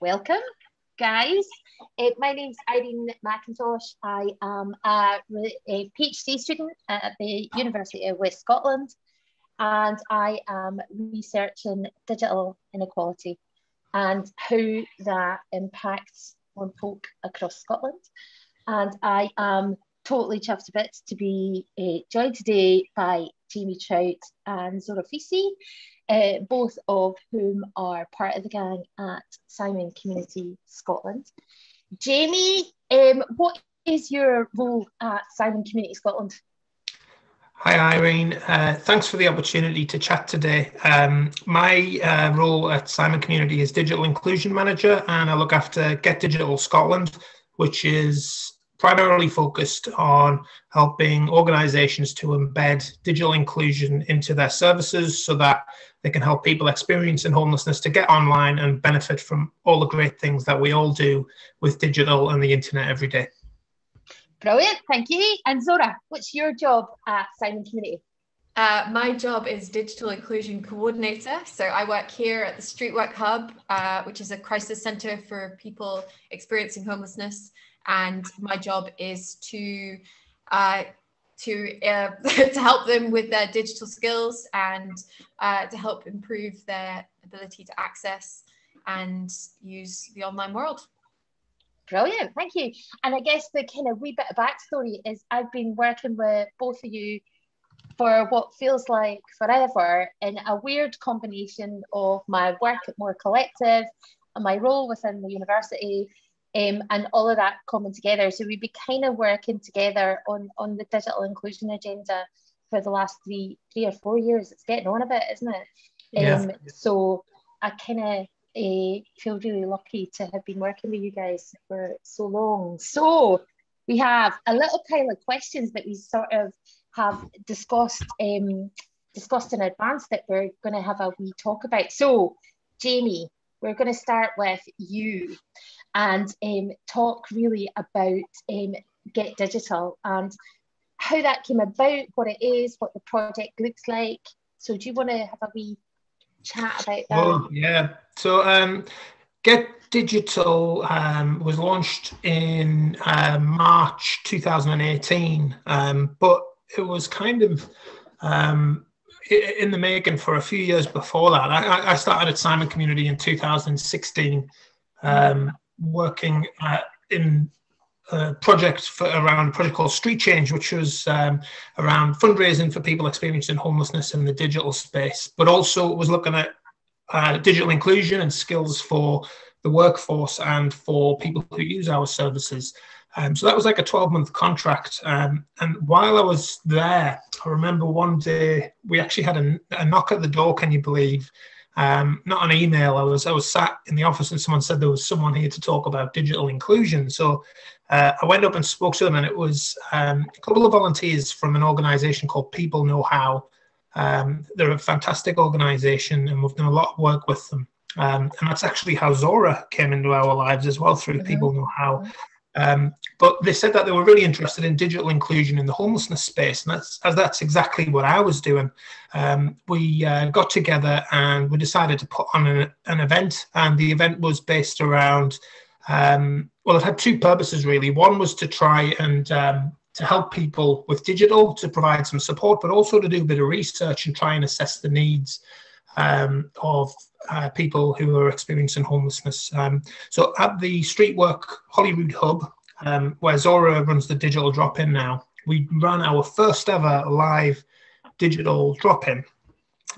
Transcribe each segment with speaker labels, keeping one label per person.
Speaker 1: welcome, guys. My name's Irene McIntosh. I am a PhD student at the University of West Scotland, and I am researching digital inequality and how that impacts on folk across Scotland. And I am totally chuffed a bit to be joined today by Jamie Trout and Zora Fisi, both of whom are part of the gang at Simon Community Scotland. Jamie, what is your role at Simon Community Scotland?
Speaker 2: Hi Irene, thanks for the opportunity to chat today. My role at Simon Community is Digital Inclusion Manager, and I look after Get Digital Scotland, which is primarily focused on helping organisations to embed digital inclusion into their services so that they can help people experiencing homelessness to get online and benefit from all the great things that we all do with digital and the internet every day.
Speaker 1: Brilliant, thank you. And Zora, what's your job at Simon Community?
Speaker 3: My job is Digital Inclusion Coordinator. So I work here at the Streetwork Hub, which is a crisis centre for people experiencing homelessness. And my job is to help them with their digital skills and to help improve their ability to access and use the online world.
Speaker 1: Brilliant, thank you. And I guess the kind of wee bit of backstory is I've been working with both of you for what feels like forever in a weird combination of my work at More Collective and my role within the university. And all of that coming together. So we've been kind of working together on the digital inclusion agenda for the last three or 4 years. It's getting on a bit, isn't it?
Speaker 2: Yeah.
Speaker 1: So I kind of feel really lucky to have been working with you guys for so long. So we have a little pile of questions that we sort of have discussed in advance that we're going to have a wee talk about. So Jamie, we're going to start with you and talk really about Get Digital and how that came about, what it is, what the project looks like. So do you want to have a wee chat about that?
Speaker 2: Oh, yeah. So Get Digital was launched in March 2018, but it was kind of in the making for a few years before that. I started at Simon Community in 2016, working in a project around a project called Street Change, which was around fundraising for people experiencing homelessness in the digital space, but also it was looking at digital inclusion and skills for the workforce and for people who use our services. So that was like a 12-month contract. And while I was there, I remember one day we actually had a knock at the door, can you believe? Not an email. I was sat in the office and someone said there was someone here to talk about digital inclusion. So I went up and spoke to them, and it was a couple of volunteers from an organisation called People Know How. They're a fantastic organisation, and we've done a lot of work with them. And that's actually how Zora came into our lives as well, through People Know How. But they said that they were really interested in digital inclusion in the homelessness space, and that's exactly what I was doing. We got together and we decided to put on an event, and the event was based around, well, it had two purposes really. One was to try and to help people with digital, to provide some support, but also to do a bit of research and try and assess the needs of people who are experiencing homelessness. So at the Streetwork Holyrood Hub, where Zora runs the digital drop-in now, we ran our first ever live digital drop-in.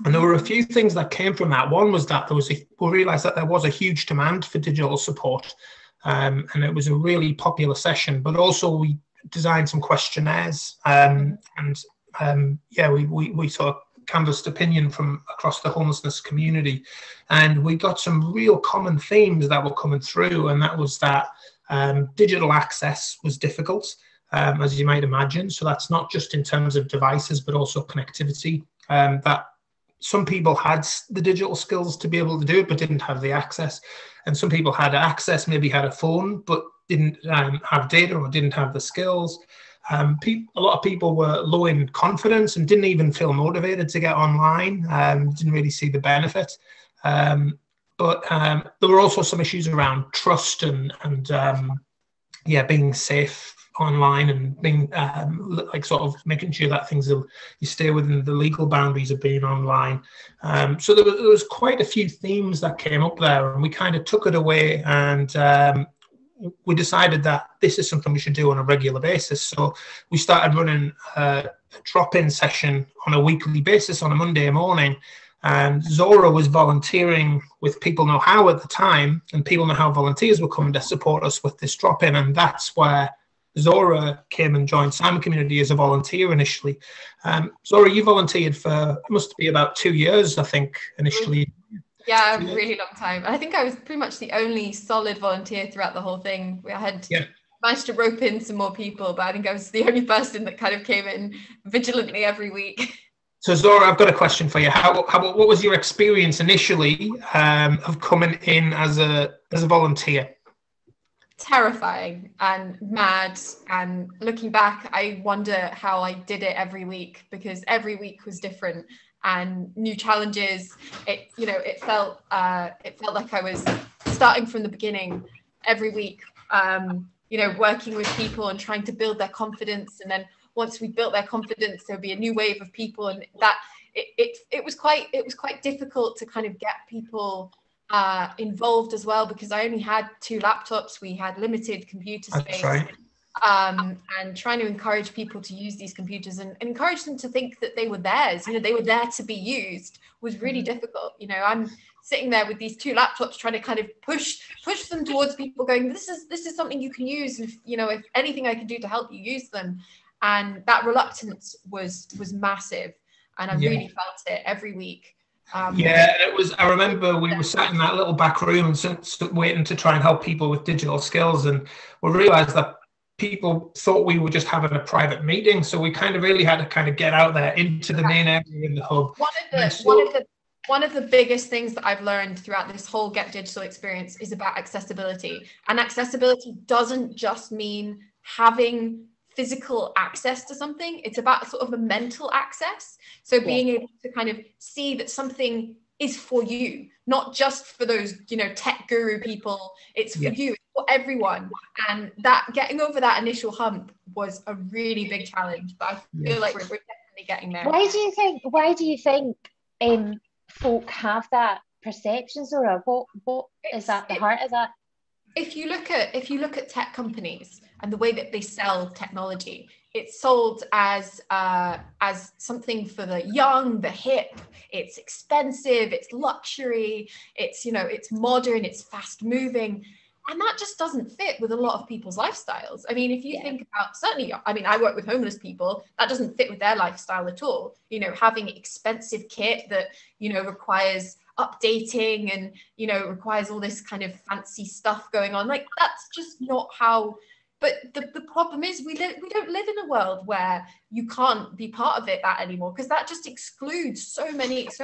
Speaker 2: And there were a few things that came from that. One was that we realised that there was a huge demand for digital support, and it was a really popular session. But also we designed some questionnaires, we sort of canvassed opinion from across the homelessness community, and we got some real common themes that were coming through, and that was that digital access was difficult, as you might imagine. So that's not just in terms of devices, but also connectivity, that some people had the digital skills to be able to do it, but didn't have the access. And some people had access, maybe had a phone, but didn't have data or didn't have the skills. A lot of people were low in confidence and didn't even feel motivated to get online, didn't really see the benefit. but there were also some issues around trust and being safe online and being like sort of making sure that you stay within the legal boundaries of being online. So there was quite a few themes that came up there, and we kind of took it away, and we decided that this is something we should do on a regular basis. So we started running a drop-in session on a weekly basis on a Monday morning. And Zora was volunteering with People Know How at the time, and People Know How volunteers were coming to support us with this drop-in, and that's where Zora came and joined Simon Community as a volunteer initially. Zora, you volunteered for, it must be about 2 years, I think, initially.
Speaker 3: Yeah, a really long time. I think I was pretty much the only solid volunteer throughout the whole thing. We had managed to rope in some more people, but I think I was the only person that kind of came in vigilantly every week.
Speaker 2: So Zora, I've got a question for you. What was your experience initially of coming in as a volunteer?
Speaker 3: Terrifying and mad, and looking back, I wonder how I did it every week, because every week was different and new challenges. It felt like I was starting from the beginning every week. Working with people and trying to build their confidence, and then once we built their confidence, there'd be a new wave of people, and that it was quite difficult to kind of get people involved as well, because I only had 2 laptops. We had limited computer space.
Speaker 2: That's right.
Speaker 3: And trying to encourage people to use these computers and encourage them to think that they were theirs, they were there to be used, was really difficult. I'm sitting there with these 2 laptops trying to kind of push them towards people, going, this is something you can use, if anything I can do to help you, use them. And that reluctance was massive, and I really felt it every week.
Speaker 2: It was. I remember we were sat in that little back room and waiting to try and help people with digital skills, and we realised that people thought we were just having a private meeting, so we kind of really had to kind of get out there into the main area in the hub.
Speaker 3: One of the biggest things that I've learned throughout this whole Get Digital experience is about accessibility, and accessibility doesn't just mean having physical access to something. It's about sort of a mental access. So being able to kind of see that something is for you, not just for those, tech guru people. It's for you, it's for everyone. And that getting over that initial hump was a really big challenge, but I feel like we're definitely getting there.
Speaker 1: Why do you think folk have that perception, Zora? What is at the heart of that?
Speaker 3: If you look at tech companies and the way that they sell technology, it's sold as something for the young, the hip. It's expensive, it's luxury, it's modern, it's fast moving, and that just doesn't fit with a lot of people's lifestyles. I mean, if you think about, certainly, I work with homeless people, that doesn't fit with their lifestyle at all. Having expensive kit that requires updating and requires all this kind of fancy stuff going on, like that's just not how. But the problem is we don't live in a world where you can't be part of that anymore, because that just excludes so many people.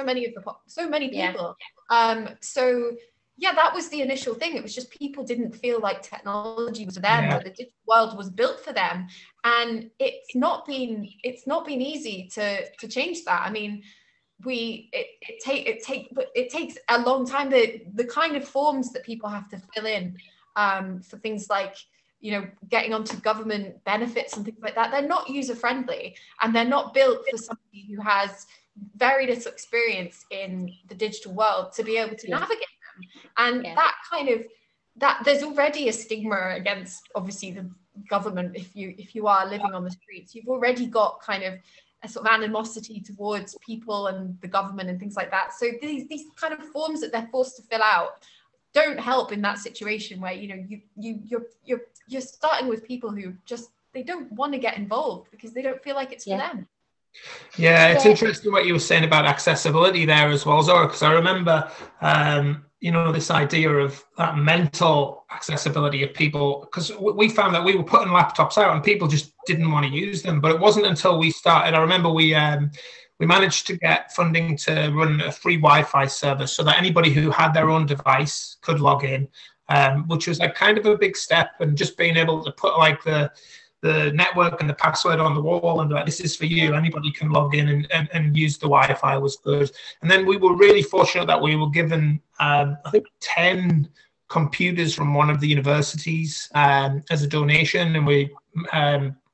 Speaker 3: That was the initial thing. It was just people didn't feel like technology was for them, that the digital world was built for them, and it's not been easy to change that. I mean, it takes a long time. The kind of forms that people have to fill in for things like getting onto government benefits and things like that, they're not user friendly, and they're not built for somebody who has very little experience in the digital world to be able to navigate them. And that there's already a stigma against, obviously, the government. If you are living on the streets, you've already got kind of a sort of animosity towards people and the government and things like that. So these kind of forms that they're forced to fill out don't help in that situation where you're starting with people who just, they don't want to get involved because they don't feel like it's for them.
Speaker 2: Yeah, it's interesting what you were saying about accessibility there as well, Zora, because I remember this idea of that mental accessibility of people, because we found that we were putting laptops out and people just didn't want to use them. But it wasn't until we started, I remember we managed to get funding to run a free Wi-Fi service so that anybody who had their own device could log in, which was like kind of a big step. And just being able to put like the the network and the password on the wall, and like, this is for you. Anybody can log in and use the Wi-Fi was good. And then we were really fortunate that we were given, I think, 10 computers from one of the universities as a donation, and we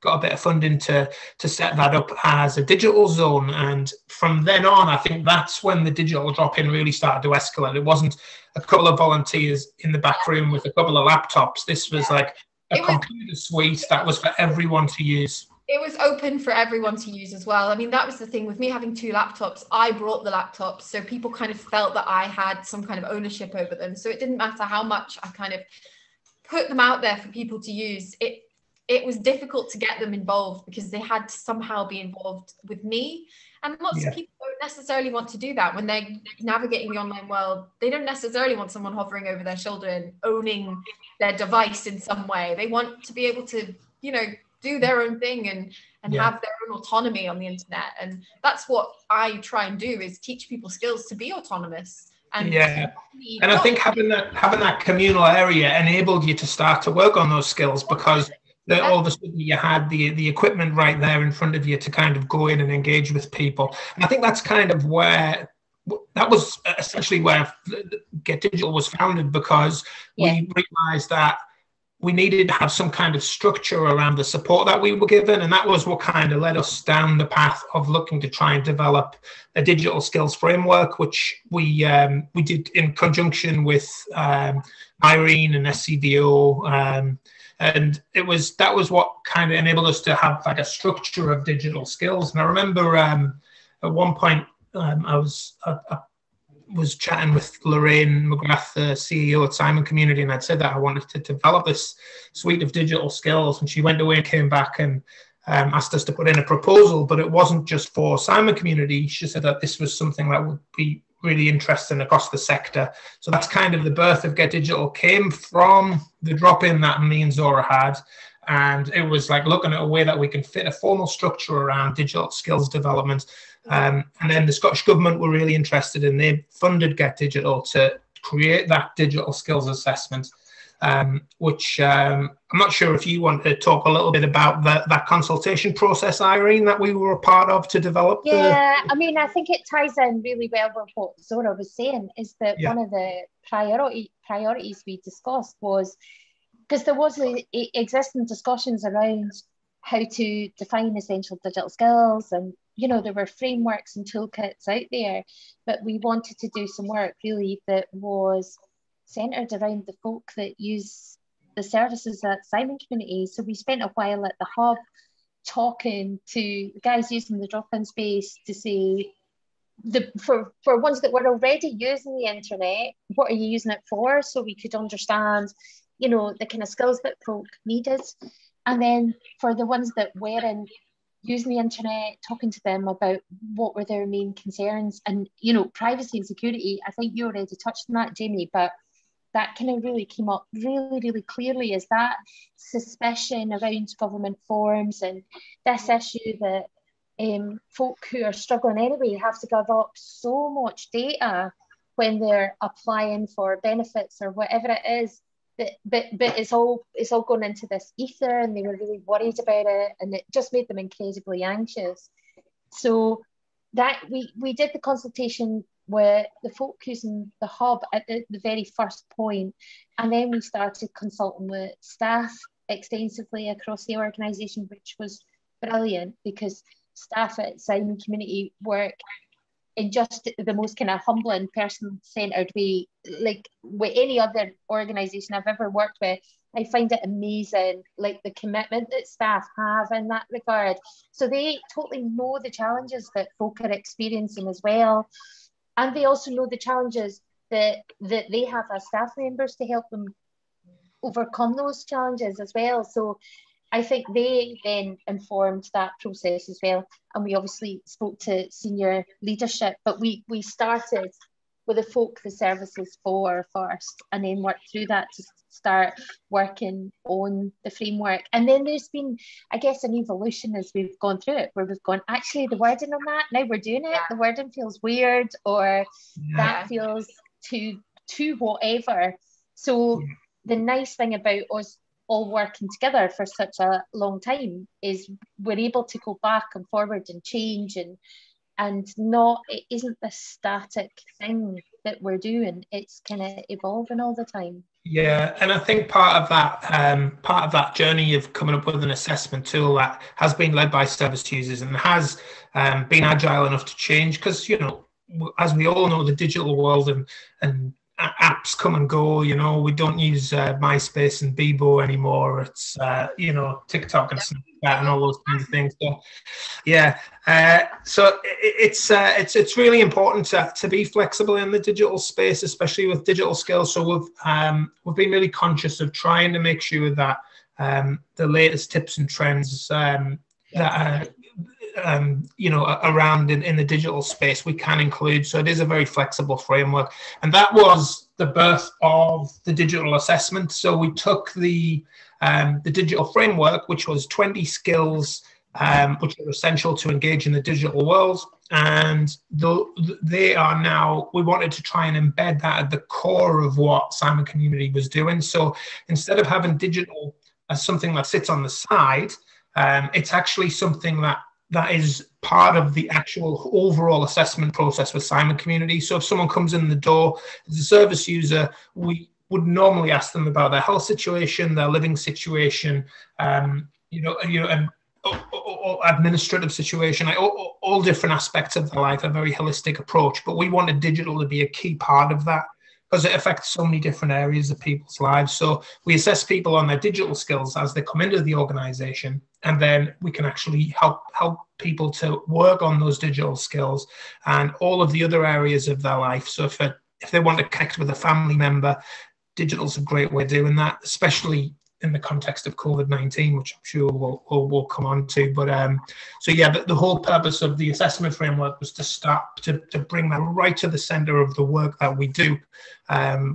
Speaker 2: got a bit of funding to set that up as a digital zone. And from then on, I think that's when the digital drop-in really started to escalate. It wasn't a couple of volunteers in the back room with a couple of laptops. This was like a computer suite that was for everyone to use.
Speaker 3: It was open for everyone to use as well. I mean, that was the thing with me having 2 laptops. I brought the laptops, so people kind of felt that I had some kind of ownership over them. So it didn't matter how much I kind of put them out there for people to use. It was difficult to get them involved because they had to somehow be involved with me. And lots of people don't necessarily want to do that when they're navigating the online world. They don't necessarily want someone hovering over their shoulder and owning their device in some way. They want to be able to, you know, do their own thing and have their own autonomy on the internet. And that's what I try and do, is teach people skills to be autonomous. And
Speaker 2: I think having that communal area enabled you to start to work on those skills, because all of a sudden you had the equipment right there in front of you to kind of go in and engage with people. And I think that's kind of where, that was essentially where Get Digital was founded, because we realized that we needed to have some kind of structure around the support that we were given. And that was what kind of led us down the path of looking to try and develop a digital skills framework, which we did in conjunction with Irene and SCDO. And that was what kind of enabled us to have like a structure of digital skills. And I remember at one point I was chatting with Lorraine McGrath, the CEO at Simon Community, and I'd said that I wanted to develop this suite of digital skills. And she went away and came back and asked us to put in a proposal, but it wasn't just for Simon Community. She said that this was something that would be really interesting across the sector. So that's kind of the birth of Get Digital, came from the drop-in that me and Zora had. And it was like looking at a way that we can fit a formal structure around digital skills development. And then the Scottish Government were really interested, and they funded Get Digital to create that digital skills assessment, which I'm not sure if you want to talk a little bit about that consultation process, Irene, that we were a part of to develop.
Speaker 1: I mean, I think it ties in really well with what Zora was saying, is that one of the priorities we discussed was, because there was existing discussions around how to define essential digital skills, and you know, there were frameworks and toolkits out there, but we wanted to do some work really that was centered around the folk that use the services at Simon Community. So we spent a while at the hub talking to the guys using the drop-in space to say, for ones that were already using the internet, what are you using it for? So we could understand, you know, the kind of skills that folk needed. And then for the ones that weren't using the internet, talking to them about what were their main concerns. And, you know, privacy and security, I think you already touched on that, Jamie, but that kind of really came up really, really clearly, is that suspicion around government forms, and this issue that folk who are struggling anyway have to give up so much data when they're applying for benefits or whatever it is. But it's all going into this ether, and they were really worried about it, and it just made them incredibly anxious. So that we did the consultation with the folk using the hub at the very first point, and then we started consulting with staff extensively across the organisation, which was brilliant, because staff at Simon Community work in just the most kind of humbling, person-centred way. Like with any other organisation I've ever worked with, I find it amazing, like the commitment that staff have in that regard. So they totally know the challenges that folk are experiencing as well. And they also know the challenges that they have as staff members to help them overcome those challenges as well. So I think they then informed that process as well. And we obviously spoke to senior leadership, but we started with the folk the services for first, and then worked through that to start working on the framework. And then there's been, I guess, an evolution as we've gone through it, where we've gone, actually the wording on that, now we're doing it, the wording feels weird, or that feels too whatever. So the nice thing about us all working together for such a long time is we're able to go back and forward and change, and not, it isn't the static thing that we're doing. It's kind of evolving all the time.
Speaker 2: Yeah, and I think part of that journey of coming up with an assessment tool that has been led by service users and has been agile enough to change, because, you know, as we all know, the digital world and apps come and go. You know, we don't use MySpace and Bebo anymore. It's you know, TikTok and Snapchat and all those kinds of things. So yeah, so it's really important to be flexible in the digital space, especially with digital skills. So we've been really conscious of trying to make sure that the latest tips and trends that you know, around in the digital space we can include. So it is a very flexible framework, and that was the birth of the digital assessment. So we took the digital framework, which was 20 skills which are essential to engage in the digital world, and they are now, we wanted to try and embed that at the core of what Simon Community was doing. So instead of having digital as something that sits on the side, it's actually something that is part of the actual overall assessment process with Simon Community. So if someone comes in the door as a service user, we would normally ask them about their health situation, their living situation, you know, and administrative situation, all different aspects of their life, a very holistic approach. But we wanted digital to be a key part of that, because it affects so many different areas of people's lives. So we assess people on their digital skills as they come into the organization, and then we can actually help people to work on those digital skills and all of the other areas of their life. So if they want to connect with a family member, digital's a great way of doing that, especially in the context of COVID-19, which I'm sure we'll come on to. But so yeah, the whole purpose of the assessment framework was to start to bring that right to the center of the work that we do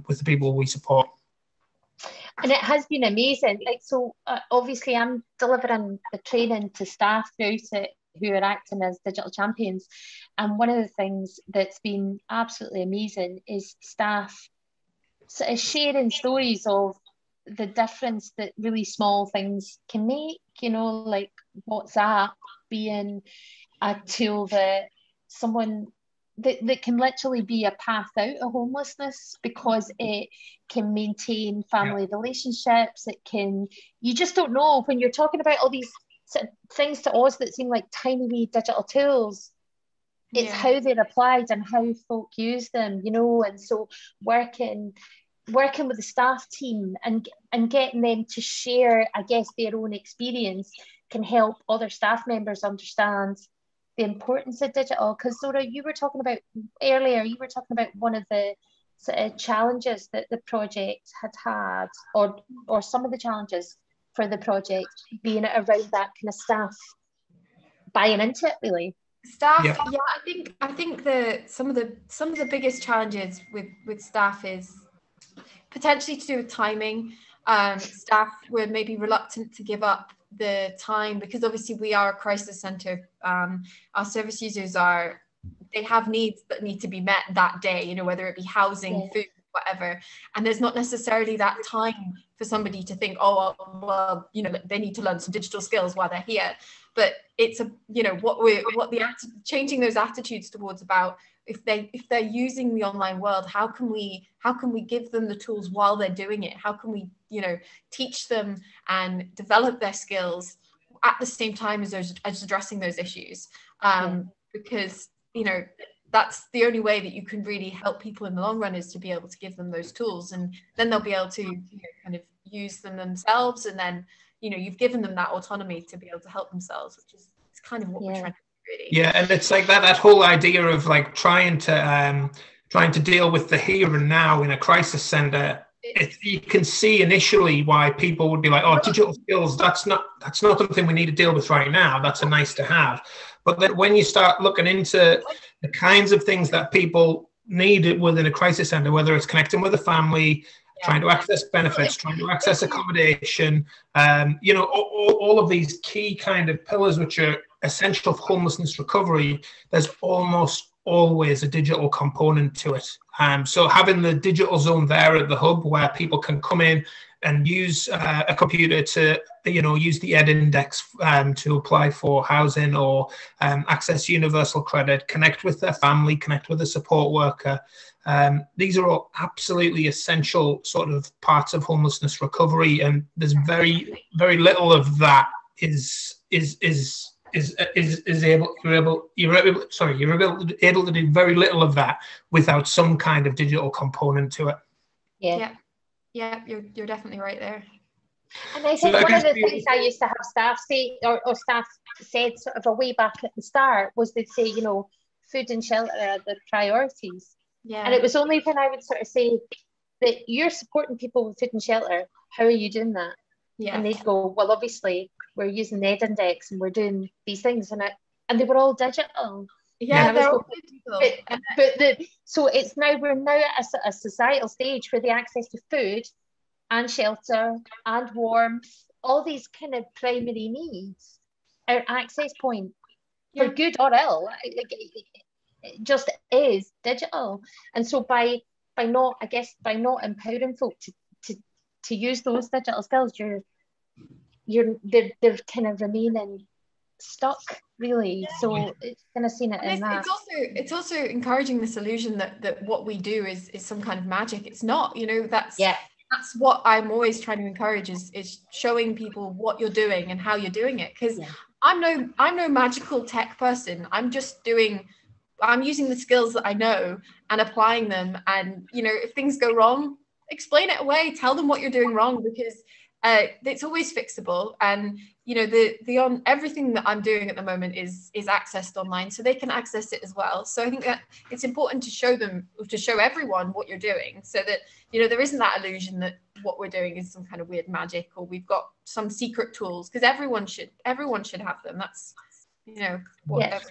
Speaker 2: with the people we support.
Speaker 1: And it has been amazing. Like, so obviously I'm delivering the training to staff throughout it who are acting as digital champions. And one of the things that's been absolutely amazing is staff sort of sharing stories of the difference that really small things can make, you know, like WhatsApp being a tool that someone that can literally be a path out of homelessness, because it can maintain family relationships. It can, you just don't know when you're talking about all these sort of things to us that seem like tiny wee digital tools. It's how they're applied and how folk use them, you know. And so working with the staff team and getting them to share, I guess, their own experience can help other staff members understand the importance of digital. Because Zora, you were talking about earlier, one of the sort of challenges that the project had, or some of the challenges for the project being around that kind of staff buying into it, really.
Speaker 3: Staff, I think some of the biggest challenges with staff is potentially to do with timing. Staff were maybe reluctant to give up the time, because obviously we are a crisis centre. Our service users they have needs that need to be met that day, you know, whether it be housing, food, whatever. And there's not necessarily that time for somebody to think, oh, well, you know, they need to learn some digital skills while they're here. But it's changing those attitudes towards about, if they're using the online world, how can we give them the tools while they're doing it? How can we, you know, teach them and develop their skills at the same time as addressing those issues? Because, you know, that's the only way that you can really help people in the long run, is to be able to give them those tools, and then they'll be able to, you know, kind of use them themselves, and then, you know, you've given them that autonomy to be able to help themselves, which is kind of what we're trying to do. Really. Yeah,
Speaker 2: and it's like that whole idea of like trying to deal with the here and now in a crisis centre. You can see initially why people would be like, oh, digital skills, that's not something we need to deal with right now. That's a nice to have. But then when you start looking into the kinds of things that people need within a crisis centre, whether it's connecting with a family, trying to access benefits, trying to access accommodation, you know, all of these key kind of pillars which are essential for homelessness recovery, there's almost always a digital component to it. So having the digital zone there at the hub where people can come in and use a computer to, use the Ed Index to apply for housing or access universal credit, connect with their family, connect with a support worker. These are all absolutely essential sort of parts of homelessness recovery, and there's very, very little of that you're able to do very little of that without some kind of digital component to it.
Speaker 3: Yeah, you're definitely right there.
Speaker 1: And I think one of the things I used to have staff say, or staff said sort of a way back at the start, was they'd say, food and shelter are the priorities. Yeah. And it was only when I would sort of say that you're supporting people with food and shelter, how are you doing that? Yeah. And they'd go, well, obviously we're using the Ed Index and we're doing these things, and they were all digital.
Speaker 3: Yeah, they're all digital.
Speaker 1: So we're now at a societal stage where the access to food and shelter and warmth, all these kind of primary needs, are access point for good or ill. It just is digital. And so by not empowering folk to use those digital skills, they're kind of remaining stuck, really. So it's kind of seen it in that.
Speaker 3: It's also encouraging this illusion that what we do is some kind of magic. It's not, that's what I'm always trying to encourage is showing people what you're doing and how you're doing it. Because I'm no magical tech person. I'm using the skills that I know and applying them. And, if things go wrong, explain it away, tell them what you're doing wrong, because it's always fixable. And the everything that I'm doing at the moment is accessed online, so they can access it as well. So I think that it's important to show everyone what you're doing, so that there isn't that illusion that what we're doing is some kind of weird magic, or we've got some secret tools, because everyone should have them. That's whatever.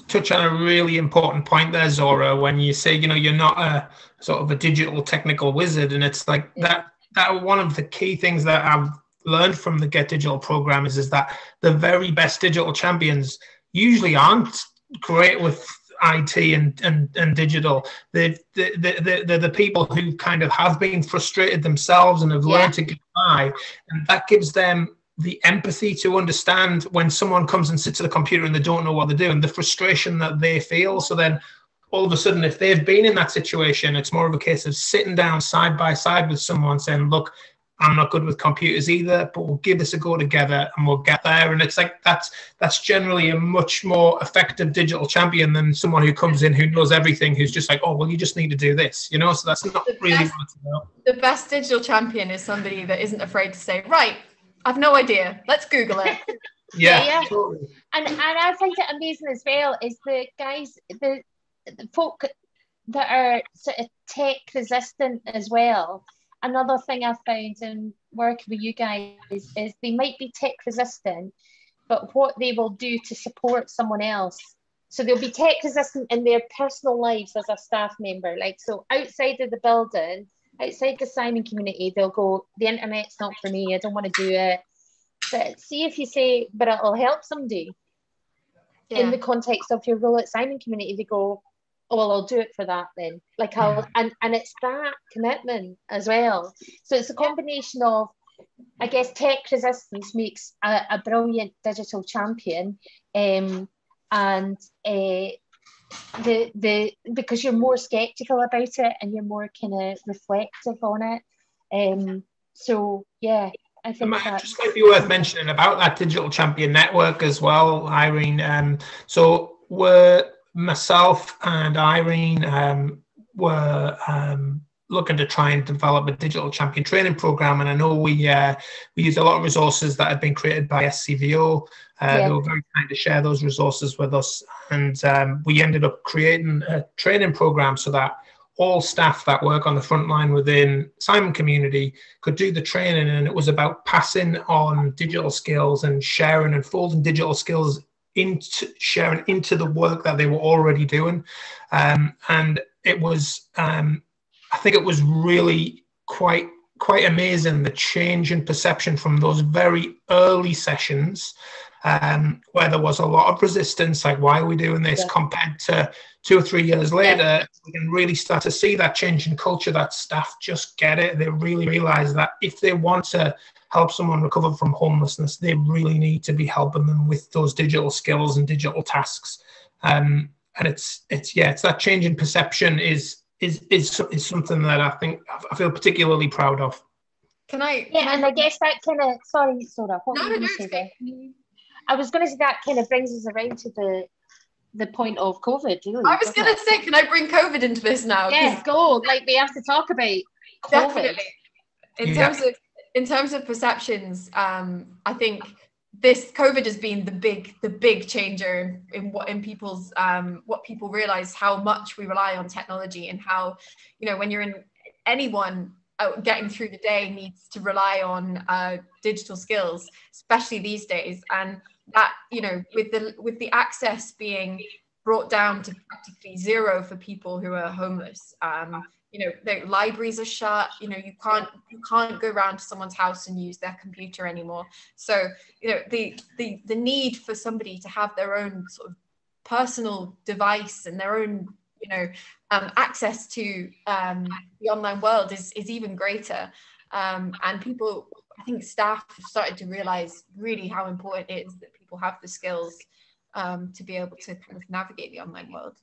Speaker 2: Touch on a really important point there, Zora, when you say you're not a sort of a digital technical wizard, and it's like that one of the key things that I've learned from the Get Digital program is that the very best digital champions usually aren't great with IT and digital. They're the people who kind of have been frustrated themselves and have learned to get by, and that gives them the empathy to understand when someone comes and sits at a computer and they don't know what they're doing, the frustration that they feel. So then all of a sudden, if they've been in that situation, it's more of a case of sitting down side by side with someone saying, look, I'm not good with computers either, but we'll give this a go together and we'll get there. And it's like that's generally a much more effective digital champion than someone who comes in who knows everything, who's just like, oh, well, you just need to do this, So that's not really what it's about.
Speaker 3: The best digital champion is somebody that isn't afraid to say, right, I've no idea, let's Google it.
Speaker 2: Yeah. Totally.
Speaker 1: And I find it amazing as well is the guys, the folk that are sort of tech resistant as well. Another thing I've found in working with you guys is they might be tech resistant, but what they will do to support someone else. So they'll be tech resistant in their personal lives as a staff member. So outside of the building, outside the Simon community, they'll go, the internet's not for me, I don't want to do it. But see if you say, but it'll help somebody in the context of your role at Simon community, they go, oh, well, I'll do it for that then. And it's that commitment as well. So it's a combination of, I guess, tech resistance makes a brilliant digital champion, because you're more skeptical about it and you're more kind of reflective on it. So yeah, I think that
Speaker 2: just might be worth mentioning about that digital champion network as well, Irene. So myself and Irene were looking to try and develop a digital champion training program, and I know we used a lot of resources that had been created by SCVO. They were very kind to share those resources with us, and we ended up creating a training program so that all staff that work on the front line within Simon community could do the training, and it was about passing on digital skills and sharing and folding digital skills into the work that they were already doing. And it was, I think it was really quite amazing, the change in perception from those very early sessions where there was a lot of resistance, like, why are we doing this, compared to 2 or 3 years later, we can really start to see that change in culture, that staff just get it. They really realize that if they want to help someone recover from homelessness, they really need to be helping them with those digital skills and digital tasks. And it's that change in perception is something that I feel particularly proud of.
Speaker 1: And I guess that kind of, sorry, Sora, what were you going to say there? I was going to say that kind of brings us around to the point of COVID, really.
Speaker 3: I was going to say, can I bring COVID into this now?
Speaker 1: Yes, go. Like, we have to talk about COVID.
Speaker 3: Definitely. In terms of perceptions, I think this COVID has been the big changer in people's what people realize, how much we rely on technology, and how, when you're in anyone getting through the day needs to rely on digital skills, especially these days. And that, with the access being brought down to practically zero for people who are homeless, the libraries are shut, you can't go around to someone's house and use their computer anymore. So, the need for somebody to have their own sort of personal device and their own, access to the online world is even greater. And people, I think staff have started to realize really how important it is that people have the skills to be able to kind of navigate the online world.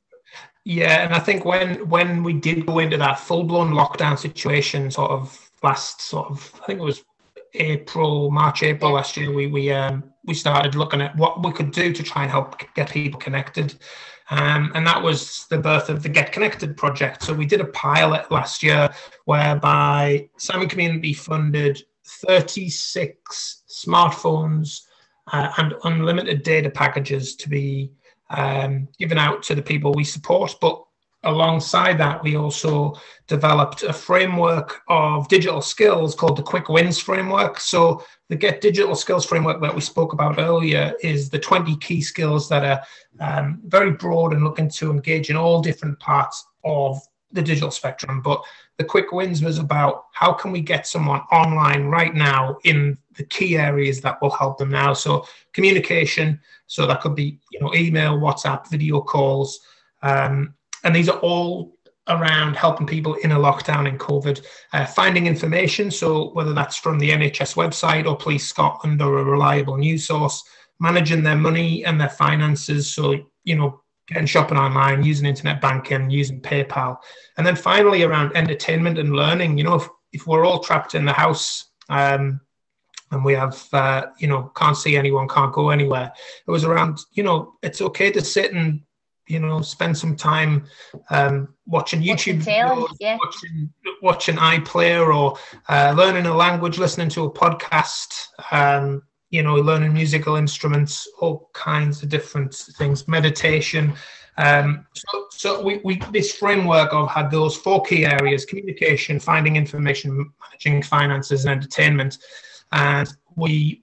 Speaker 2: Yeah, and I think when we did go into that full-blown lockdown situation, I think it was March, April last year, we started looking at what we could do to try and help get people connected. And that was the birth of the Get Connected project. So we did a pilot last year whereby Simon Community funded 36 smartphones and unlimited data packages to be given out to the people we support. But alongside that, we also developed a framework of digital skills called the Quick Wins framework. So the Get Digital Skills framework that we spoke about earlier is the 20 key skills that are very broad and looking to engage in all different parts of the digital spectrum. But the Quick Wins was about how can we get someone online right now in the key areas that will help them now. So communication, so that could be email, WhatsApp, video calls, and these are all around helping people in a lockdown in COVID. Finding information, so whether that's from the NHS website or Police Scotland or a reliable news source. Managing their money and their finances, so getting shopping online, using internet banking, using PayPal. And then finally around entertainment and learning. If we're all trapped in the house and we have, can't see anyone, can't go anywhere, it was around, it's okay to sit and, spend some time watching YouTube videos, watching iPlayer, or learning a language, listening to a podcast, learning musical instruments, all kinds of different things, meditation. So we this framework of had those 4 key areas: communication, finding information, managing finances, and entertainment. And we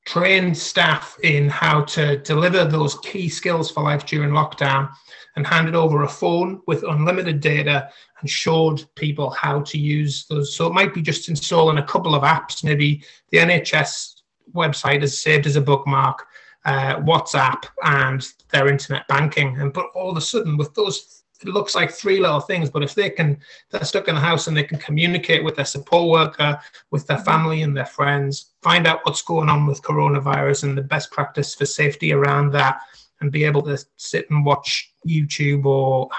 Speaker 2: trained staff in how to deliver those key skills for life during lockdown, and handed over a phone with unlimited data and showed people how to use those. So it might be just installing a couple of apps. Maybe the NHS website is saved as a bookmark, WhatsApp, and their internet banking. But all of a sudden, with those, it looks like 3 little things, but if they're stuck in the house and they can communicate with their support worker, with their family and their friends, find out what's going on with coronavirus and the best practice for safety around that, and be able to sit and watch YouTube or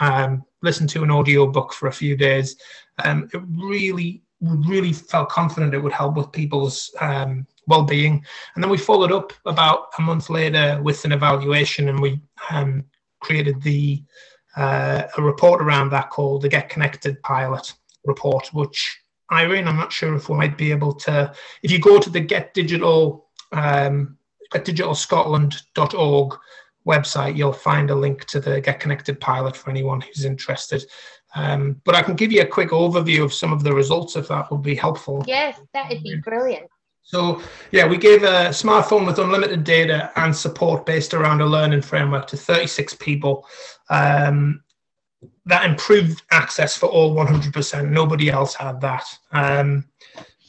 Speaker 2: listen to an audio book for a few days, it really felt confident it would help with people's well-being. And then we followed up about a month later with an evaluation, and we created a report around that called the Get Connected Pilot Report, which, Irene, I'm not sure if we might be able to, if you go to the getdigitalscotland.org website, you'll find a link to the Get Connected Pilot for anyone who's interested. But I can give you a quick overview of some of the results if that would be helpful.
Speaker 1: Yes, that would be brilliant.
Speaker 2: So, we gave a smartphone with unlimited data and support based around a learning framework to 36 people. That improved access for all 100%. Nobody else had that.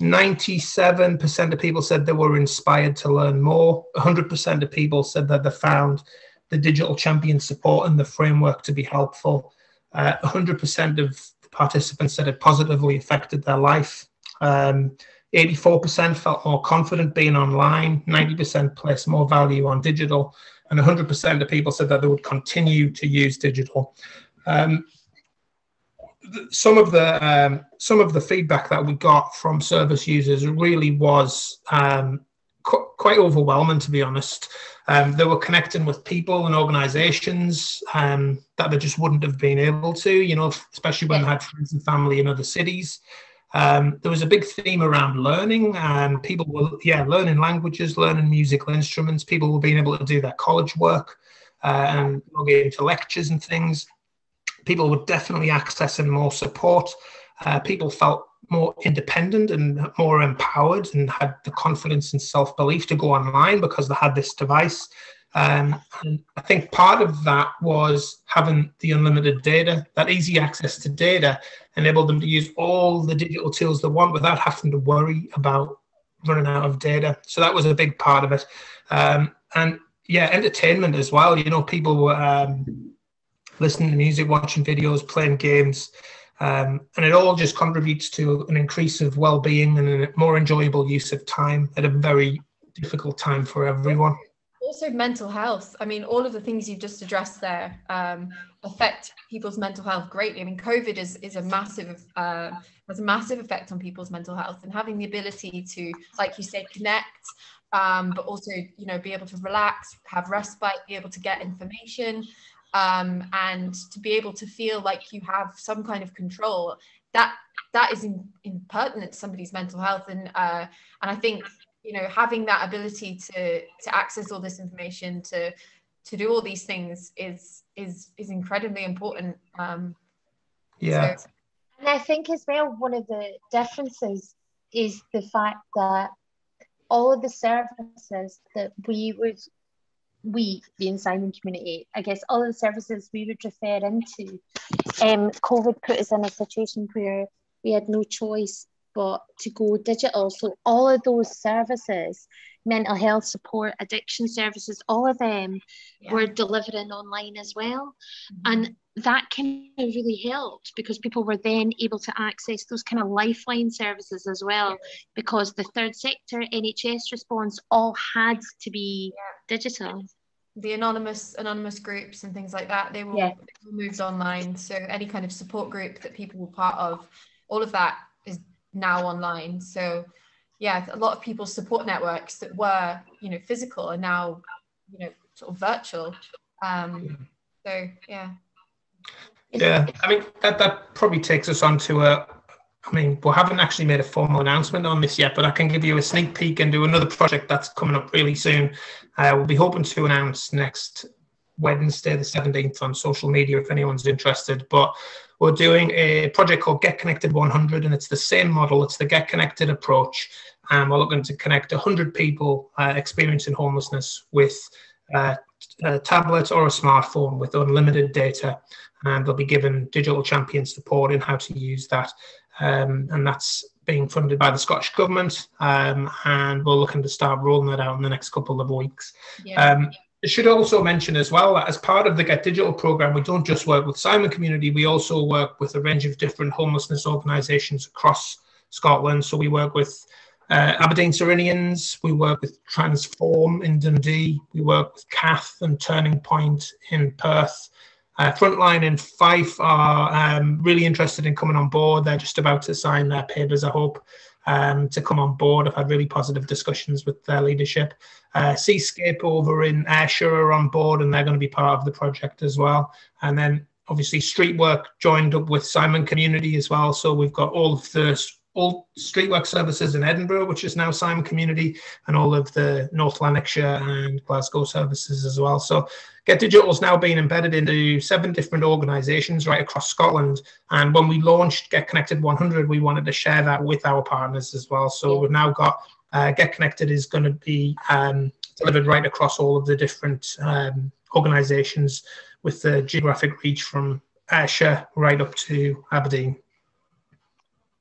Speaker 2: 97% of people said they were inspired to learn more. 100% of people said that they found the digital champion support and the framework to be helpful. 100% of the participants said it positively affected their life. 84% felt more confident being online. 90% placed more value on digital. And 100% of people said that they would continue to use digital. Some of the feedback that we got from service users really was quite overwhelming, to be honest. They were connecting with people and organisations that they just wouldn't have been able to, you know, especially when they had friends and family in other cities. There was a big theme around learning, and people were learning languages, learning musical instruments. People were being able to do their college work and log into lectures and things. People were definitely accessing more support. People felt more independent and more empowered and had the confidence and self-belief to go online because they had this device. And I think part of that was having the unlimited data. That easy access to data enabled them to use all the digital tools they want without having to worry about running out of data. So that was a big part of it. And yeah, entertainment as well. You know, people were listening to music, watching videos, playing games. And it all just contributes to an increase of well-being and a more enjoyable use of time at a very difficult time for everyone.
Speaker 3: Also mental health. I mean, all of the things you've just addressed there affect people's mental health greatly. I mean, COVID is a massive, has a massive effect on people's mental health, and having the ability to, like you say, connect, but also, you know, be able to relax, have respite, be able to get information, and to be able to feel like you have some kind of control, that is impertinent to somebody's mental health. And I think, you know, having that ability to access all this information, to do all these things is incredibly important.
Speaker 2: Yeah.
Speaker 3: So.
Speaker 1: And I think as well, one of the differences is the fact that all of the services that we, the Simon community, I guess all of the services we would refer into, COVID put us in a situation where we had no choice but to go digital. So all of those services, mental health support, addiction services, all of them were delivering online as well. And that kind of really helped because people were then able to access those kind of lifeline services as well, because the third sector, NHS response, all had to be digital.
Speaker 3: The anonymous groups and things like that, they were moved online. So any kind of support group that people were part of, all of that is now online. So yeah, a lot of people's support networks that were, you know, physical are now, you know, sort of virtual. So yeah.
Speaker 2: Yeah, I mean, that probably takes us on to we haven't actually made a formal announcement on this yet, but I can give you a sneak peek into another project that's coming up really soon. We'll be hoping to announce next Wednesday, the 17th, on social media if anyone's interested. But we're doing a project called Get Connected 100, and it's the same model. It's the Get Connected approach. And we're looking to connect 100 people experiencing homelessness with a tablet or a smartphone with unlimited data. And they'll be given digital champion support in how to use that. And that's being funded by the Scottish Government. And we're looking to start rolling that out in the next couple of weeks. I should also mention as well that as part of the Get Digital programme, we don't just work with Simon Community, we also work with a range of different homelessness organisations across Scotland. So we work with Aberdeen Serenians, we work with Transform in Dundee, we work with Cath and Turning Point in Perth. Frontline in Fife are really interested in coming on board. They're just about to sign their papers, I hope, to come on board. I've had really positive discussions with their leadership. Seascape over in Ayrshire are on board, and they're going to be part of the project as well. And then obviously Streetwork joined up with Simon Community as well. So we've got all of the Streetwork services in Edinburgh, which is now Simon Community, and all of the North Lanarkshire and Glasgow services as well. So Get Digital is now being embedded into 7 different organisations right across Scotland. And when we launched Get Connected 100, we wanted to share that with our partners as well. So we've now got Get Connected is going to be delivered right across all of the different organisations with the geographic reach from Ayrshire right up to Aberdeen.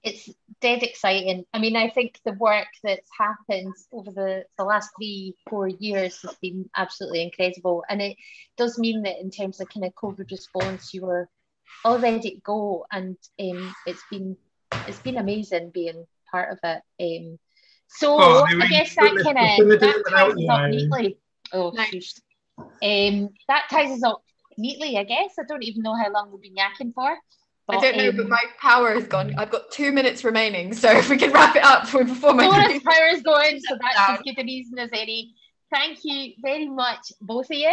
Speaker 1: It's dead exciting. I mean, I think the work that's happened over the last 3-4 years has been absolutely incredible. And it does mean that in terms of kind of COVID response, you were all ready to go. And it's been amazing being part of it. So I guess that ties us up neatly. Oh, nice. That ties us up neatly, I guess. I don't even know how long we've been yakking for.
Speaker 3: But, I don't know, but my power is gone. I've got 2 minutes remaining, so if we can wrap it up before my
Speaker 1: power is going, so that's as good a reason as any. Thank you very much, both of you.